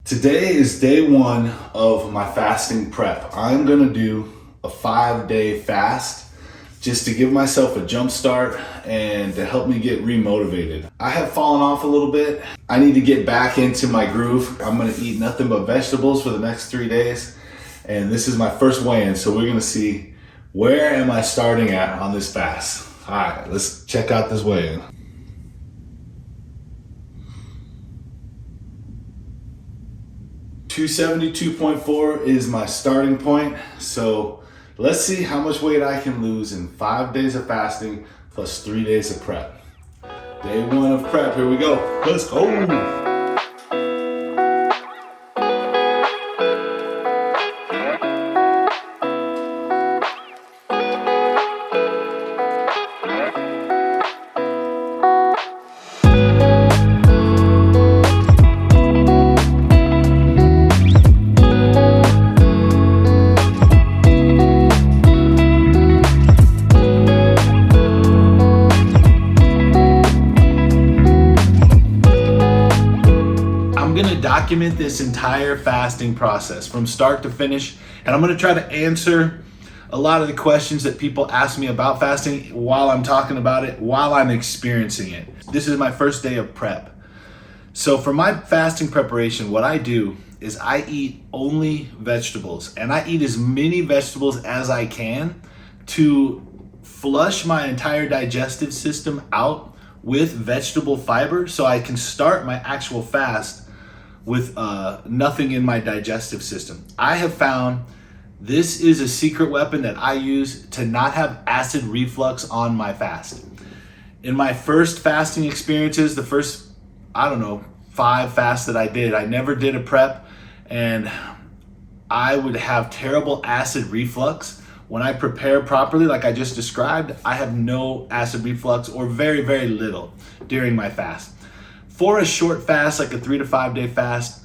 Today is day one of my fasting prep. I'm gonna do a 5-day fast just to give myself a jump start and to help me get remotivated. I have fallen off a little bit. I need to get back into my groove. I'm gonna eat nothing but vegetables for the next 3 days. And this is my first weigh-in, so we're gonna see where am I starting at on this fast. All right, let's check out this weigh-in. 272.4 is my starting point. So let's see how much weight I can lose in 5 days of fasting plus 3 days of prep. Day one of prep, here we go. Let's go. Document this entire fasting process from start to finish, and I'm going to try to answer a lot of the questions that people ask me about fasting while I'm talking about it, while I'm experiencing it. This is my first day of prep. So for my fasting preparation, what I do is I eat only vegetables, and I eat as many vegetables as I can to flush my entire digestive system out with vegetable fiber so I can start my actual fast with nothing in my digestive system. I have found this is a secret weapon that I use to not have acid reflux on my fast. In my first fasting experiences, the first, 5 fasts that I did, I never did a prep, and I would have terrible acid reflux. When I prepare properly, like I just described, I have no acid reflux or very, very little during my fast. For a short fast, like a 3 to 5 day fast,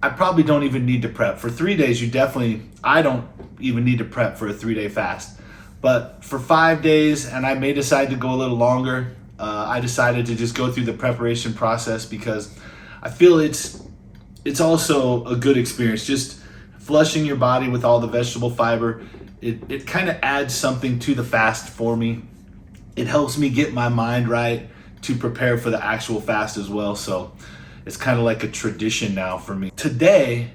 I probably don't even need to prep. For 3 days, I don't even need to prep for a 3-day fast. But for 5 days, and I may decide to go a little longer, I decided to just go through the preparation process because I feel it's also a good experience. Just flushing your body with all the vegetable fiber, it kind of adds something to the fast for me. It helps me get my mind right to prepare for the actual fast as well. So it's kind of like a tradition now for me. Today,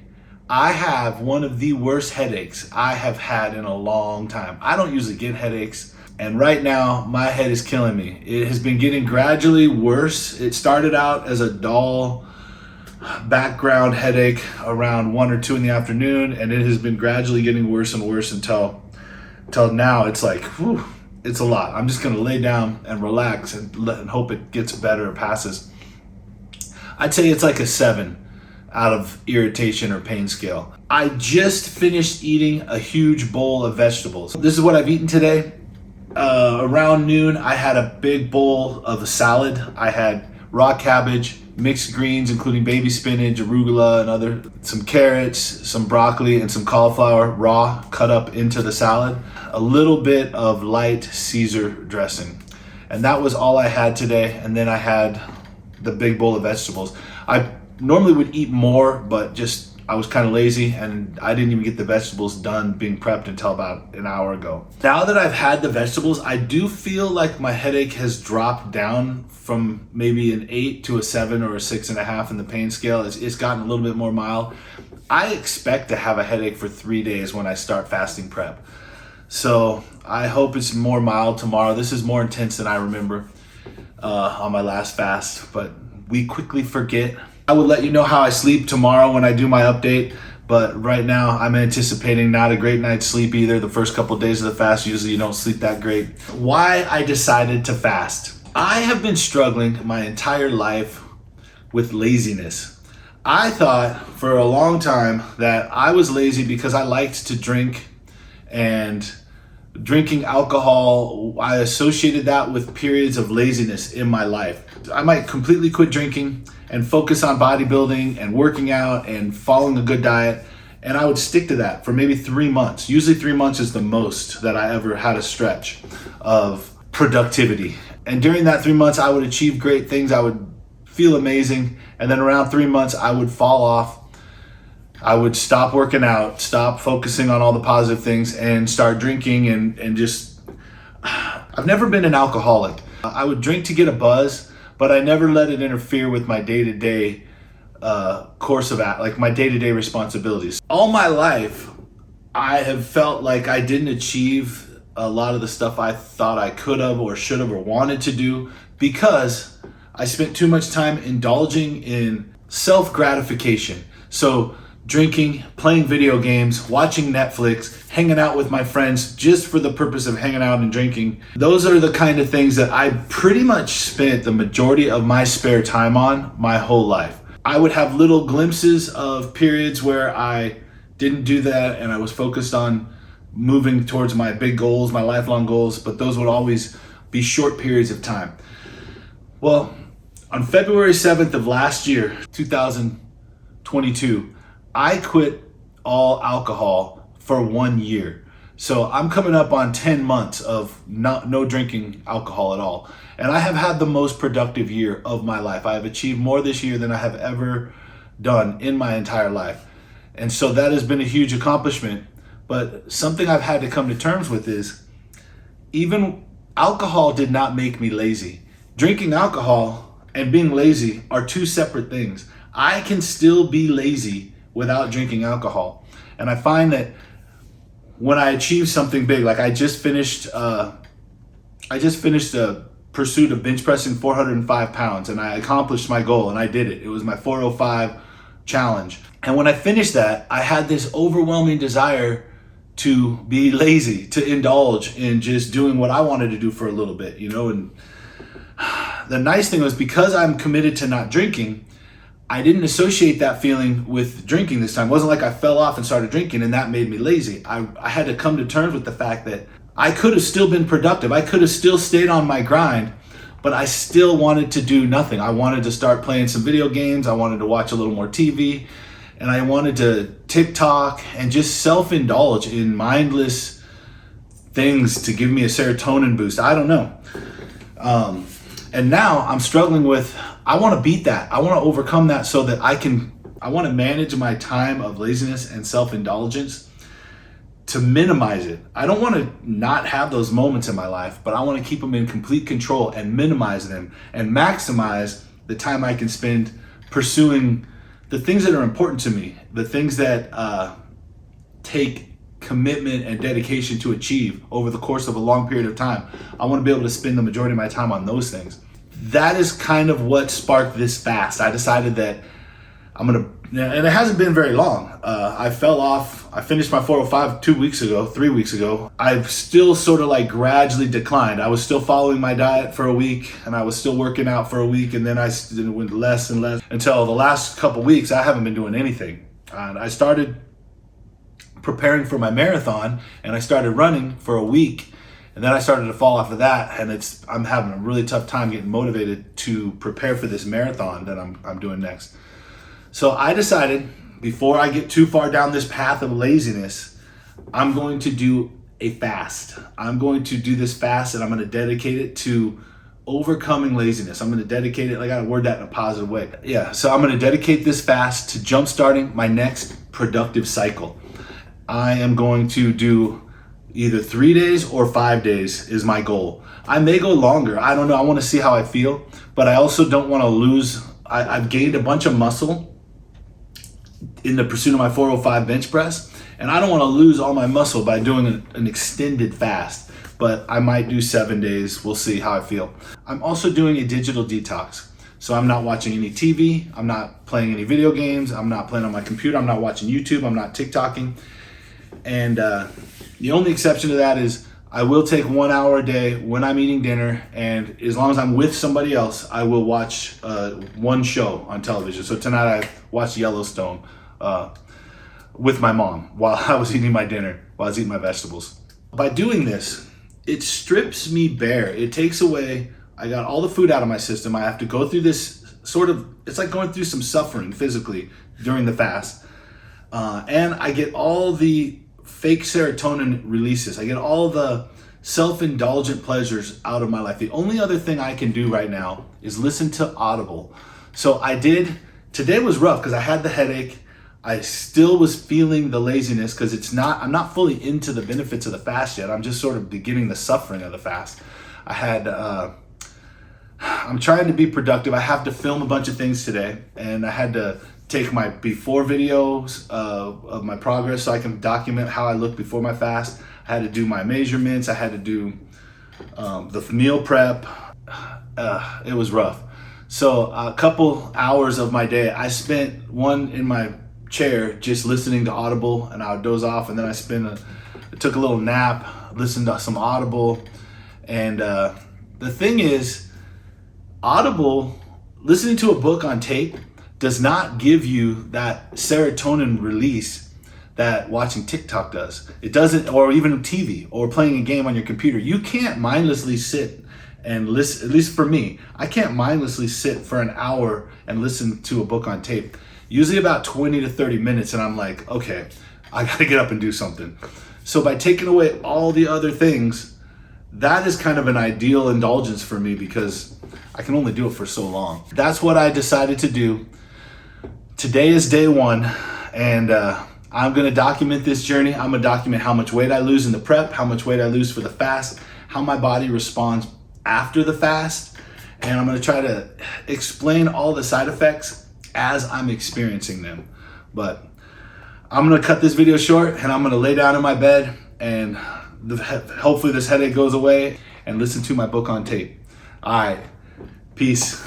I have one of the worst headaches I have had in a long time. I don't usually get headaches, and right now my head is killing me. It has been getting gradually worse. It started out as a dull background headache around 1 or 2 in the afternoon, and it has been gradually getting worse and worse until now. It's like, whew, it's a lot. I'm just gonna lay down and relax and hope it gets better or passes. I'd say it's like a 7 out of irritation or pain scale. I just finished eating a huge bowl of vegetables. This is what I've eaten today. Around noon, I had a big bowl of a salad. I had raw cabbage, mixed greens, including baby spinach, arugula, and some carrots, some broccoli, and some cauliflower raw cut up into the salad. A little bit of light Caesar dressing. And that was all I had today. And then I had the big bowl of vegetables. I normally would eat more, but I was kind of lazy, and I didn't even get the vegetables done being prepped until about an hour ago. Now that I've had the vegetables, I do feel like my headache has dropped down from maybe an 8 to a 7 or a 6.5 in the pain scale. It's gotten a little bit more mild. I expect to have a headache for 3 days when I start fasting prep. So I hope it's more mild tomorrow. This is more intense than I remember on my last fast, but we quickly forget. I will let you know how I sleep tomorrow when I do my update, but right now I'm anticipating not a great night's sleep either. The first couple of days of the fast, usually you don't sleep that great. Why I decided to fast. I have been struggling my entire life with laziness. I thought for a long time that I was lazy because I liked to drink, and drinking alcohol, I associated that with periods of laziness in my life. I might completely quit drinking and focus on bodybuilding and working out and following a good diet, and I would stick to that for maybe 3 months. Usually 3 months is the most that I ever had a stretch of productivity. And during that 3 months, I would achieve great things. I would feel amazing. And then around 3 months, I would fall off I would stop working out, stop focusing on all the positive things, and start drinking and just, I've never been an alcoholic. I would drink to get a buzz, but I never let it interfere with my day-to-day course of act, like my day-to-day responsibilities. All my life, I have felt like I didn't achieve a lot of the stuff I thought I could have or should have or wanted to do because I spent too much time indulging in self-gratification. So drinking, playing video games, watching Netflix, hanging out with my friends just for the purpose of hanging out and drinking. Those are the kind of things that I pretty much spent the majority of my spare time on my whole life. I would have little glimpses of periods where I didn't do that and I was focused on moving towards my big goals, my lifelong goals, but those would always be short periods of time. Well, on February 7th of last year, 2022, I quit all alcohol for 1 year. So I'm coming up on 10 months of no drinking alcohol at all. And I have had the most productive year of my life. I have achieved more this year than I have ever done in my entire life. And so that has been a huge accomplishment. But something I've had to come to terms with is even alcohol did not make me lazy. Drinking alcohol and being lazy are two separate things. I can still be lazy without drinking alcohol. And I find that when I achieve something big, like I just finished a pursuit of bench pressing 405 pounds and I accomplished my goal and I did it. It was my 405 challenge. And when I finished that, I had this overwhelming desire to be lazy, to indulge in just doing what I wanted to do for a little bit, and the nice thing was because I'm committed to not drinking, I didn't associate that feeling with drinking this time. It wasn't like I fell off and started drinking and that made me lazy. I had to come to terms with the fact that I could have still been productive. I could have still stayed on my grind, but I still wanted to do nothing. I wanted to start playing some video games. I wanted to watch a little more TV and I wanted to TikTok and just self-indulge in mindless things to give me a serotonin boost. I don't know. And now I'm struggling with, I want to beat that. I want to overcome that so that I want to manage my time of laziness and self-indulgence to minimize it. I don't want to not have those moments in my life, but I want to keep them in complete control and minimize them and maximize the time I can spend pursuing the things that are important to me, the things that take commitment and dedication to achieve over the course of a long period of time. I want to be able to spend the majority of my time on those things. That is kind of what sparked this fast. I decided that and it hasn't been very long. I fell off. I finished my 405 3 weeks ago. I've still sort of like gradually declined. I was still following my diet for a week and I was still working out for a week and then I went less and less until the last couple weeks I haven't been doing anything. And I started preparing for my marathon and I started running for a week and then I started to fall off of that and I'm having a really tough time getting motivated to prepare for this marathon that I'm doing next. So I decided before I get too far down this path of laziness, I'm going to do a fast. I'm going to do this fast and I'm going to dedicate it to overcoming laziness. I'm going to dedicate it, I got to word that in a positive way. Yeah, so I'm going to dedicate this fast to jumpstarting my next productive cycle. I am going to do either 3 days or 5 days is my goal. I may go longer. I don't know. I want to see how I feel, but I also don't want to lose. I've gained a bunch of muscle in the pursuit of my 405 bench press, and I don't want to lose all my muscle by doing an extended fast, but I might do 7 days. We'll see how I feel. I'm also doing a digital detox. So I'm not watching any TV. I'm not playing any video games. I'm not playing on my computer. I'm not watching YouTube. I'm not TikToking. And the only exception to that is I will take 1 hour a day when I'm eating dinner, and as long as I'm with somebody else, I will watch one show on television. So tonight I watched Yellowstone with my mom while I was eating my dinner, while I was eating my vegetables. By doing this, it strips me bare. It takes away, I got all the food out of my system. I have to go through this it's like going through some suffering physically during the fast. And I get all the fake serotonin releases. I get all the self-indulgent pleasures out of my life. The only other thing I can do right now is listen to Audible. So today was rough because I had the headache. I still was feeling the laziness because I'm not fully into the benefits of the fast yet. I'm just sort of beginning the suffering of the fast. I'm trying to be productive. I have to film a bunch of things today, and I had to take my before videos of my progress so I can document how I look before my fast. I had to do my measurements. I had to do the meal prep. It was rough. So a couple hours of my day, I spent one in my chair just listening to Audible, and I would doze off, and then I took a little nap, listened to some Audible. And the thing is, Audible, listening to a book on tape does not give you that serotonin release that watching TikTok does. It doesn't, or even TV or playing a game on your computer. You can't mindlessly sit and listen, at least for me, I can't mindlessly sit for an hour and listen to a book on tape. Usually about 20 to 30 minutes, and I'm like, okay, I gotta get up and do something. So by taking away all the other things, that is kind of an ideal indulgence for me because I can only do it for so long. That's what I decided to do. Today is day one, and I'm gonna document this journey. I'm gonna document how much weight I lose in the prep, how much weight I lose for the fast, how my body responds after the fast, and I'm gonna try to explain all the side effects as I'm experiencing them. But I'm gonna cut this video short, and I'm gonna lay down in my bed, and hopefully this headache goes away, and listen to my book on tape. All right, peace.